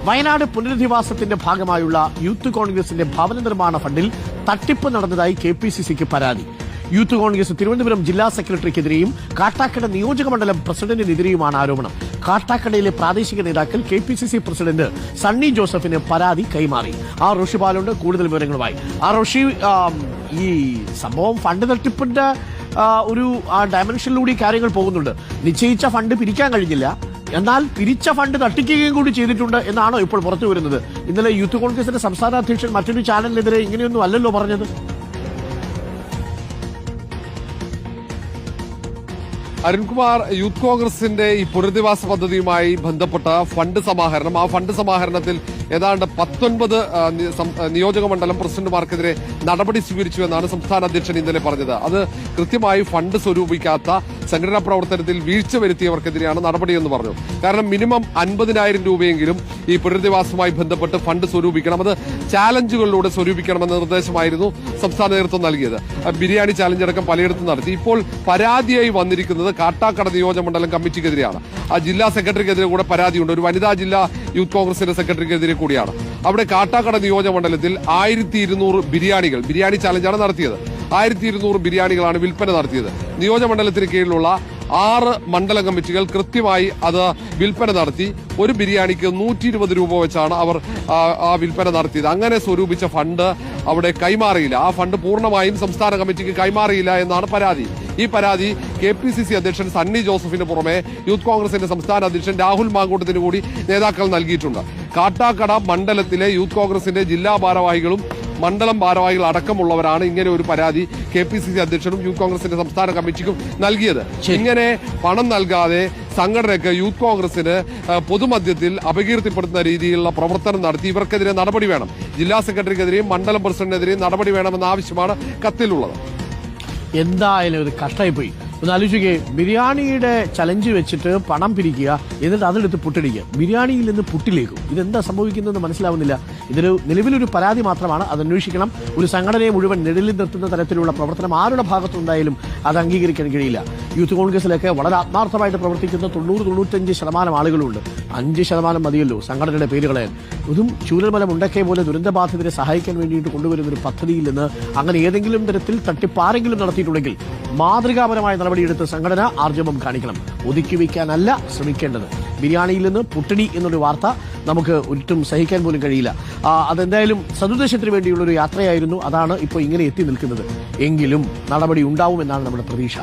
വയനാട് പുനരധിവാസത്തിന്റെ ഭാഗമായുള്ള യൂത്ത് കോൺഗ്രസിന്റെ ഭവന നിർമ്മാണ ഫണ്ടിൽ തട്ടിപ്പ് നടന്നതായി കെപിസിസിക്ക് പരാതി. യൂത്ത് കോൺഗ്രസ് തിരുവനന്തപുരം ജില്ലാ സെക്രട്ടറിക്കെതിരെയും കാട്ടാക്കട നിയോജകമണ്ഡലം പ്രസിഡന്റിനെതിരെയുമാണ് ആരോപണം. കാട്ടാക്കടയിലെ പ്രാദേശിക നേതാക്കൾ കെപിസിസി പ്രസിഡന്റ് സണ്ണി ജോസഫിന് പരാതി കൈമാറി. റോഷി പാലുണ്ട് കൂടുതൽ വിവരങ്ങളുമായി. റോഷി, ഈ സംഭവം ഫണ്ട് തട്ടിപ്പിന്റെ ഒരു ഡയമെൻഷനിലൂടെ കാര്യങ്ങൾ പോകുന്നുണ്ട്. നിശ്ചയിച്ച ഫണ്ട് പിരിക്കാൻ കഴിഞ്ഞില്ല, എന്നാൽ പിരിച്ച ഫണ്ട് തട്ടിക്കുകയും കൂടി ചെയ്തിട്ടുണ്ട് എന്നാണോ ഇപ്പോൾ പുറത്തു വരുന്നത്? ഇന്നലെ യൂത്ത് കോൺഗ്രസിന്റെ സംസ്ഥാന അധ്യക്ഷൻ മറ്റൊരു ചാനലിനെതിരെ ഇങ്ങനെയൊന്നും അല്ലല്ലോ പറഞ്ഞത്. അരുൺകുമാർ, യൂത്ത് കോൺഗ്രസിന്റെ ഈ പുനരധിവാസ പദ്ധതിയുമായി ബന്ധപ്പെട്ട ഫണ്ട് സമാഹരണം, ആ ഫണ്ട് സമാഹരണത്തിൽ ഏതാണ്ട് 19 നിയോജക മണ്ഡലം പ്രസിഡന്റുമാർക്കെതിരെ നടപടി സ്വീകരിച്ചു എന്നാണ് സംസ്ഥാന അധ്യക്ഷൻ ഇന്നലെ പറഞ്ഞത്. അത് കൃത്യമായി ഫണ്ട് സ്വരൂപിക്കാത്ത സംഘടനാ പ്രവർത്തനത്തിൽ വീഴ്ച വരുത്തിയവർക്കെതിരെയാണ് നടപടിയെന്ന് പറഞ്ഞു. കാരണം മിനിമം 50,000 രൂപയെങ്കിലും ഈ പുനരധിവാസവുമായി ബന്ധപ്പെട്ട് ഫണ്ട് സ്വരൂപിക്കണം, അത് ചാലഞ്ചുകളിലൂടെ സ്വരൂപിക്കണമെന്ന നിർദ്ദേശമായിരുന്നു സംസ്ഥാന നേതൃത്വം നൽകിയത്. ബിരിയാണി ചാലഞ്ച് അടക്കം പലയിടത്തും നടത്തി. ഇപ്പോൾ പരാതിയായി വന്നിരിക്കുന്നത് കാട്ടാക്കട നിയോജകമണ്ഡലം കമ്മിറ്റിക്കെതിരെയാണ്. ആ ജില്ലാ സെക്രട്ടറിക്കെതിരെ കൂടെ പരാതിയുണ്ട്. ഒരു വനിതാ ജില്ലാ യൂത്ത് കോൺഗ്രസിന്റെ സെക്രട്ടറിക്കെതിരെ കൂടിയാണ്. അവിടെ കാട്ടാക്കട നിയോജകമണ്ഡലത്തിൽ 1200 ബിരിയാണി ചാലഞ്ചാണ് നടത്തിയത്. 1200 ബിരിയാണികളാണ് വിൽപ്പന നടത്തിയത്. നിയോജകമണ്ഡലത്തിന് കീഴിലുള്ള 6 മണ്ഡല കമ്മിറ്റികൾ കൃത്യമായി അത് വിൽപ്പന നടത്തി. ഒരു ബിരിയാണിക്ക് 120 രൂപ വെച്ചാണ് അവർ ആ വിൽപ്പന നടത്തിയത്. അങ്ങനെ സ്വരൂപിച്ച ഫണ്ട് അവിടെ കൈമാറിയില്ല. ആ ഫണ്ട് പൂർണ്ണമായും സംസ്ഥാന കമ്മിറ്റിക്ക് കൈമാറിയില്ല എന്നാണ് പരാതി. ഈ പരാതി കെപിസിസി അധ്യക്ഷൻ സണ്ണി ജോസഫിന് പുറമെ യൂത്ത് കോൺഗ്രസിന്റെ സംസ്ഥാന അധ്യക്ഷൻ രാഹുൽ മാങ്കൂട്ടത്തിന് കൂടി നേതാക്കൾ നൽകിയിട്ടുണ്ട്. കാട്ടാക്കട മണ്ഡലത്തിലെ യൂത്ത് കോൺഗ്രസിന്റെ ജില്ലാ ഭാരവാഹികളും മണ്ഡലം ഭാരവാഹികൾ അടക്കമുള്ളവരാണ് ഇങ്ങനെ ഒരു പരാതി കെപിസിസി അധ്യക്ഷനും യൂത്ത് കോൺഗ്രസിന്റെ സംസ്ഥാന കമ്മിറ്റിക്കും നൽകിയത്. ഇങ്ങനെ പണം നൽകാതെ സംഘടനയ്ക്ക് യൂത്ത് കോൺഗ്രസിന് പൊതുമധ്യത്തിൽ അപകീർത്തിപ്പെടുത്തുന്ന രീതിയിലുള്ള പ്രവർത്തനം നടത്തി ഇവർക്കെതിരെ നടപടി വേണം. ജില്ലാ സെക്രട്ടറിക്കെതിരെയും മണ്ഡലം പ്രസിഡന്റിനെതിരെയും നടപടി വേണമെന്ന ആവശ്യമാണ് കത്തിലുള്ളത്. എന്തായാലും ഇത് കഷ്ടായിപ്പോയി. ഒന്ന് ആലോചിക്കേ, ബിരിയാണിയുടെ ചലഞ്ച് വെച്ചിട്ട് പണം പിരിക്കുക, എന്നിട്ട് അതെടുത്ത് പുട്ടടിക്കുക, ബിരിയാണിയിൽ നിന്ന് പുട്ടിലേക്കും. ഇതെന്താ സംഭവിക്കുന്നതെന്ന് മനസ്സിലാവുന്നില്ല. ഇതൊരു നിലവിലൊരു പരാതി മാത്രമാണ്, അത് അന്വേഷിക്കണം. ഒരു സംഘടനയെ മുഴുവൻ നിഴലിൽ നിർത്തുന്ന തരത്തിലുള്ള പ്രവർത്തനം ആരുടെ ഭാഗത്തുണ്ടായാലും അത് അംഗീകരിക്കാൻ കഴിയില്ല. യൂത്ത് കോൺഗ്രസിലൊക്കെ വളരെ ആത്മാർത്ഥമായിട്ട് പ്രവർത്തിക്കുന്ന 90-95% ആളുകളുണ്ട്. 5% മതിയല്ലോ സംഘടനയുടെ പേര് കളയാൻ. ഇതും ചൂരൽമല മുണ്ടക്കൈ പോലെ ദുരന്തബാധിതരെ സഹായിക്കാൻ വേണ്ടിയിട്ട് കൊണ്ടുവരുന്ന ഒരു പദ്ധതിയിൽ നിന്ന് അങ്ങനെ ഏതെങ്കിലും തരത്തിൽ തട്ടിപ്പാരെങ്കിലും നടത്തിയിട്ടുണ്ടെങ്കിൽ മാതൃകാപരമായ നടപടിയെടുത്ത് സംഘടന ആർജവം കാണിക്കണം. ഒതുക്കി വയ്ക്കാനല്ല ശ്രമിക്കേണ്ടത്. ബിരിയാണിയിൽ നിന്ന് പുട്ടടി എന്നൊരു വാർത്ത നമുക്ക് ഒട്ടും സഹിക്കാൻ പോലും കഴിയില്ല. അതെന്തായാലും സതുദ്ദേശത്തിന് വേണ്ടിയുള്ള ഒരു യാത്രയായിരുന്നു. അതാണ് ഇപ്പോൾ ഇങ്ങനെ എത്തി നിൽക്കുന്നത്. എങ്കിലും നടപടി ഉണ്ടാവുമെന്നാണ് നമ്മുടെ പ്രതീക്ഷ.